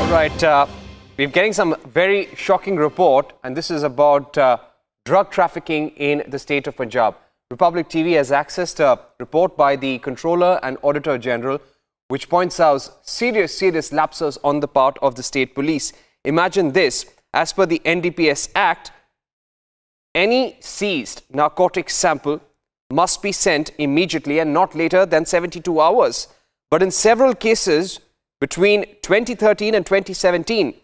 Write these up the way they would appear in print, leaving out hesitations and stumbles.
All right, we're getting some very shocking report, and this is about drug trafficking in the state of Punjab. Republic TV has accessed a report by the Controller and Auditor General, which points out serious lapses on the part of the state police. Imagine this: as per the NDPS Act, any seized narcotic sample must be sent immediately and not later than 72 hours. But in several cases between 2013 and 2017,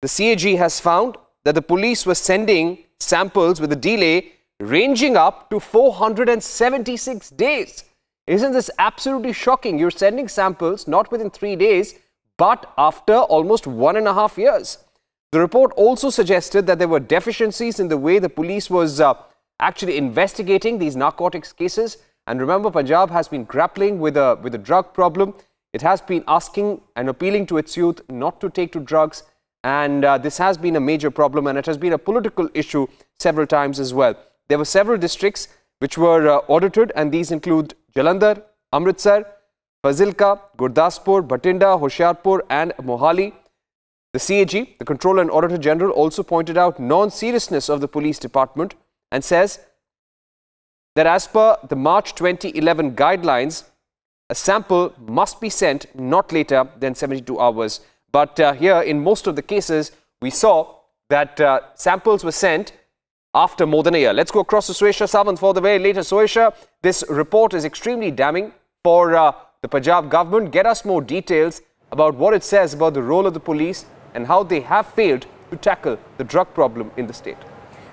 the CAG has found that the police were sending samples with a delay ranging up to 476 days. Isn't this absolutely shocking? You're sending samples not within 3 days, but after almost 1.5 years. The report also suggested that there were deficiencies in the way the police was actually investigating these narcotics cases. And remember, Punjab has been grappling with a drug problem. It has been asking and appealing to its youth not to take to drugs. And this has been a major problem, and it has been a political issue several times as well. There were several districts which were audited, and these include Jalandhar, Amritsar, Fazilka, Gurdaspur, Bhatinda, Hoshiarpur and Mohali. The CAG, the Controller and Auditor General, also pointed out non-seriousness of the police department and says that as per the March 2011 guidelines, a sample must be sent not later than 72 hours. But here, in most of the cases, we saw that samples were sent after more than a year. Let's go across to Suesha Sawant for the very latest. Suesha, this report is extremely damning for the Punjab government. Get us more details about what it says about the role of the police and how they have failed to tackle the drug problem in the state.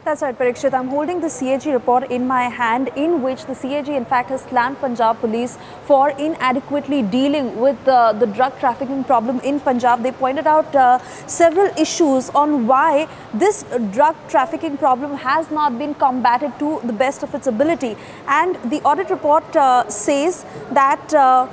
That's right, Parikshit. I'm holding the CAG report in my hand, in which the CAG in fact has slammed Punjab police for inadequately dealing with the drug trafficking problem in Punjab. They pointed out several issues on why this drug trafficking problem has not been combated to the best of its ability. And the audit report says that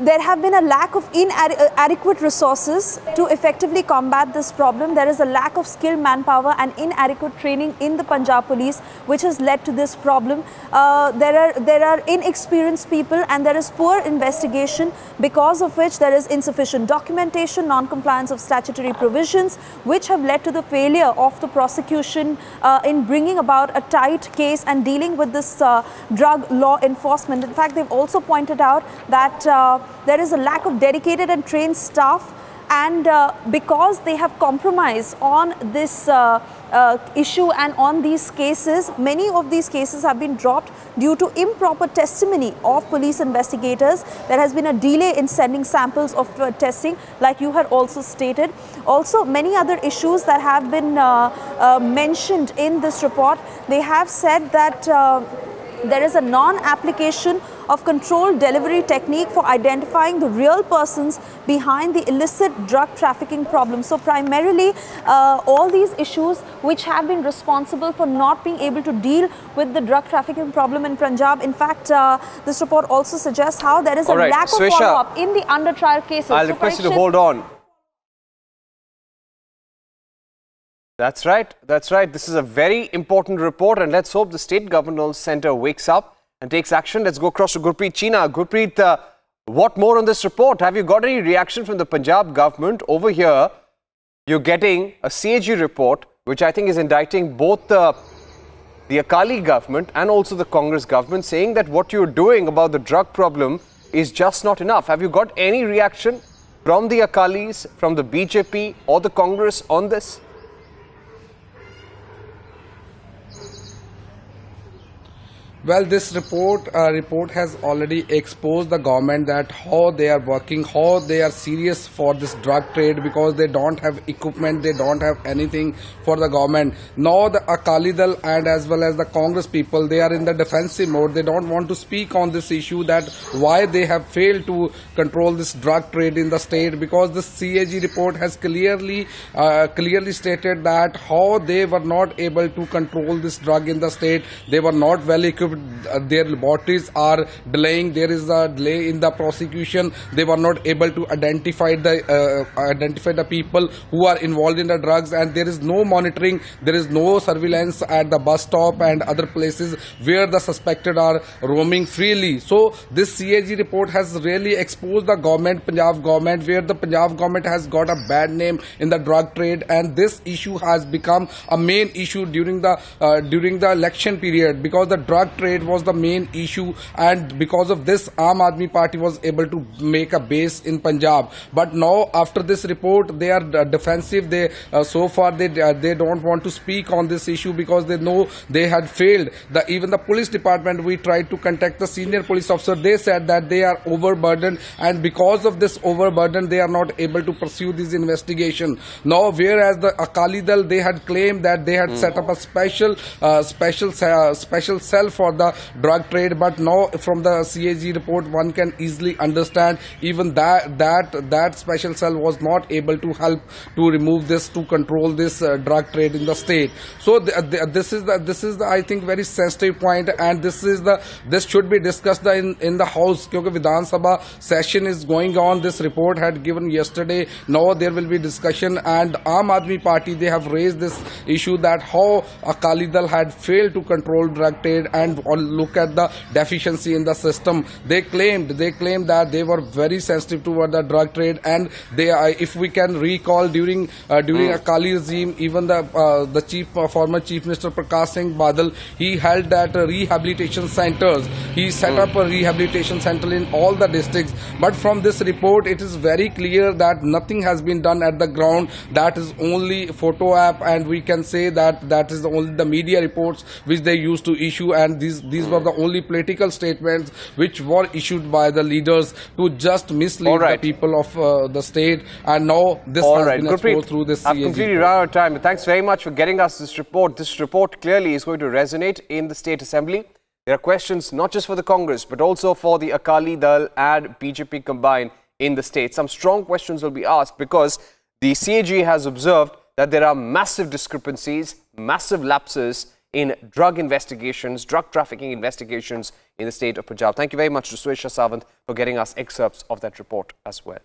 there have been a lack of inadequate resources to effectively combat this problem. There is a lack of skilled manpower and inadequate training in the Punjab police, which has led to this problem. There are inexperienced people, and there is poor investigation, because of which there is insufficient documentation, non-compliance of statutory provisions, which have led to the failure of the prosecution in bringing about a tight case and dealing with this drug law enforcement. In fact, they've also pointed out that there is a lack of dedicated and trained staff, and because they have compromised on this issue and on these cases, many of these cases have been dropped due to improper testimony of police investigators. There has been a delay in sending samples of testing, like you had also stated. Also, many other issues that have been mentioned in this report. They have said that there is a non-application of controlled delivery technique for identifying the real persons behind the illicit drug trafficking problem. So primarily, all these issues which have been responsible for not being able to deal with the drug trafficking problem in Punjab. In fact, this report also suggests how there is a lack of follow-up in the under trial cases. I'll request you to hold on. That's right. That's right. This is a very important report, and let's hope the State Governance Centre wakes up and takes action. Let's go across to Gurpreet China. Gurpreet, what more on this report? Have you got any reaction from the Punjab government? Over here, you're getting a CAG report, which I think is indicting both the Akali government and also the Congress government, saying that what you're doing about the drug problem is just not enough. Have you got any reaction from the Akalis, from the BJP or the Congress on this? Well, this report has already exposed the government that how they are working, how they are serious for this drug trade, because they don't have equipment, they don't have anything for the government. Now the Akali Dal and as well as the Congress people, they are in the defensive mode. They don't want to speak on this issue, that why they have failed to control this drug trade in the state, because the CAG report has clearly stated that how they were not able to control this drug in the state. They were not well equipped. their laboratories are delaying. There is a delay in the prosecution. They were not able to identify the people who are involved in the drugs, and there is no monitoring. There is no surveillance at the bus stop and other places where the suspected are roaming freely. So this CAG report has really exposed the government, Punjab government, where the Punjab government has got a bad name in the drug trade, and this issue has become a main issue during the election period, because the drug trade was the main issue, and because of this Aam Aadmi Party was able to make a base in Punjab. But now after this report they are defensive. So far they don't want to speak on this issue because they know they had failed. Even the police department, we tried to contact the senior police officer, they said that they are overburdened, and because of this overburden they are not able to pursue this investigation. Now whereas the Akali Dal, they had claimed that they had set up a special cell for the drug trade, but now from the CAG report one can easily understand even that special cell was not able to help to remove this, to control this drug trade in the state. So this is the I think very sensitive point, and this should be discussed in the house, because Vidhan Sabha session is going on. This report had given yesterday. Now there will be discussion, and Aam Aadmi Party, they have raised this issue that how Akali Dal had failed to control drug trade and look at the deficiency in the system. They claimed that they were very sensitive toward the drug trade, and they, if we can recall, during Akali regime, even the former Chief Minister Prakash Singh Badal, he held that rehabilitation centers. He set up a rehabilitation center in all the districts. But from this report, it is very clear that nothing has been done at the ground. That is only photo app, and we can say that is only the media reports which they used to issue, and these were the only political statements which were issued by the leaders to just mislead the people of the state. And now this has been exposed through this CAG. I've completely run out of time, but thanks very much for getting us this report. This report clearly is going to resonate in the State Assembly. There are questions not just for the Congress, but also for the Akali Dal and BJP combined in the state. Some strong questions will be asked because the CAG has observed that there are massive discrepancies, massive lapses in drug investigations, drug trafficking investigations in the state of Punjab. Thank you very much to Swesha Savant for getting us excerpts of that report as well.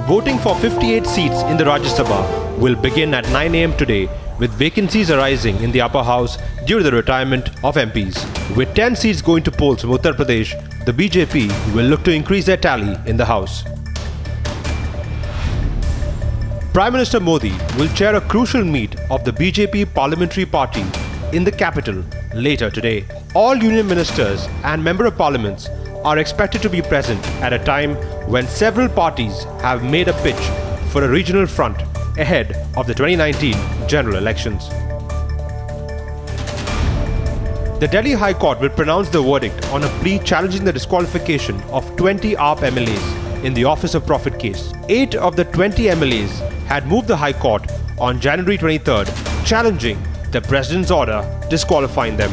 Voting for 58 seats in the Rajya Sabha will begin at 9 AM today, with vacancies arising in the upper house due to the retirement of MPs. With 10 seats going to polls from Uttar Pradesh, the BJP will look to increase their tally in the house. Prime Minister Modi will chair a crucial meet of the BJP Parliamentary Party in the capital later today. All union ministers and member of parliaments are expected to be present at a time when several parties have made a pitch for a regional front ahead of the 2019 general elections. The Delhi High Court will pronounce the verdict on a plea challenging the disqualification of 20 AAP MLAs in the Office of Profit case. 8 of the 20 MLAs had moved the High Court on January 23rd, challenging the President's order disqualifying them.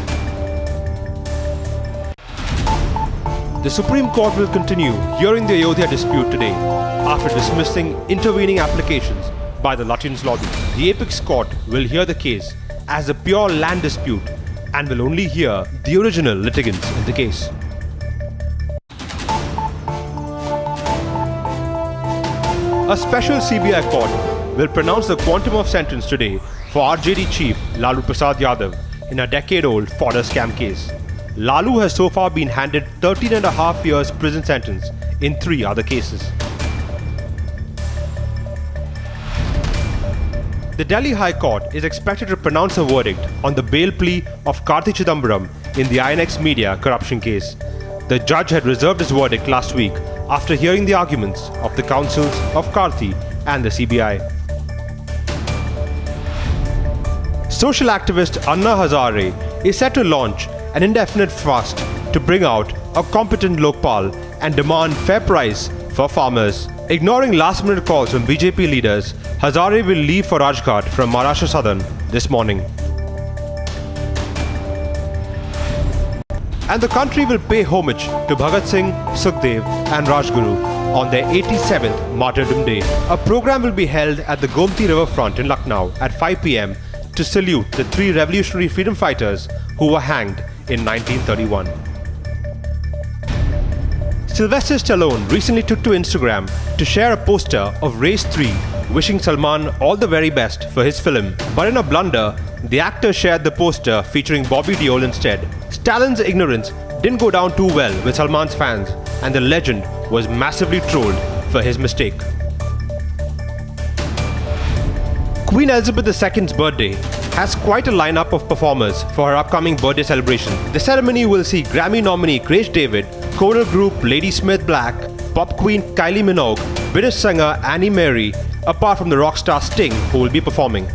The Supreme Court will continue hearing the Ayodhya dispute today after dismissing intervening applications by the Lutyens' lobby. The Apex Court will hear the case as a pure land dispute and will only hear the original litigants in the case. A special CBI court will pronounce the quantum of sentence today for RJD chief Lalu Prasad Yadav in a decade-old fodder scam case. Lalu has so far been handed 13.5 years prison sentence in 3 other cases. The Delhi High Court is expected to pronounce a verdict on the bail plea of Karthi Chidambaram in the INX Media corruption case. The judge had reserved his verdict last week after hearing the arguments of the counsels of Karthi and the CBI. Social activist Anna Hazare is set to launch an indefinite fast to bring out a competent Lokpal and demand fair price for farmers. Ignoring last-minute calls from BJP leaders, Hazare will leave for Rajghat from Maharashtra Southern this morning. And the country will pay homage to Bhagat Singh, Sukhdev and Rajguru on their 87th Martyrdom Day. A program will be held at the Gomti riverfront in Lucknow at 5 PM to salute the 3 revolutionary freedom fighters who were hanged in 1931. Sylvester Stallone recently took to Instagram to share a poster of Race 3 wishing Salman all the very best for his film. But in a blunder, the actor shared the poster featuring Bobby Deol instead. Stallone's ignorance didn't go down too well with Salman's fans, and the legend was massively trolled for his mistake. Queen Elizabeth II's birthday has quite a lineup of performers for her upcoming birthday celebration. The ceremony will see Grammy nominee Grace David, choral group Lady Smith Black, pop queen Kylie Minogue, British singer Annie Mary, apart from the rock star Sting, who will be performing.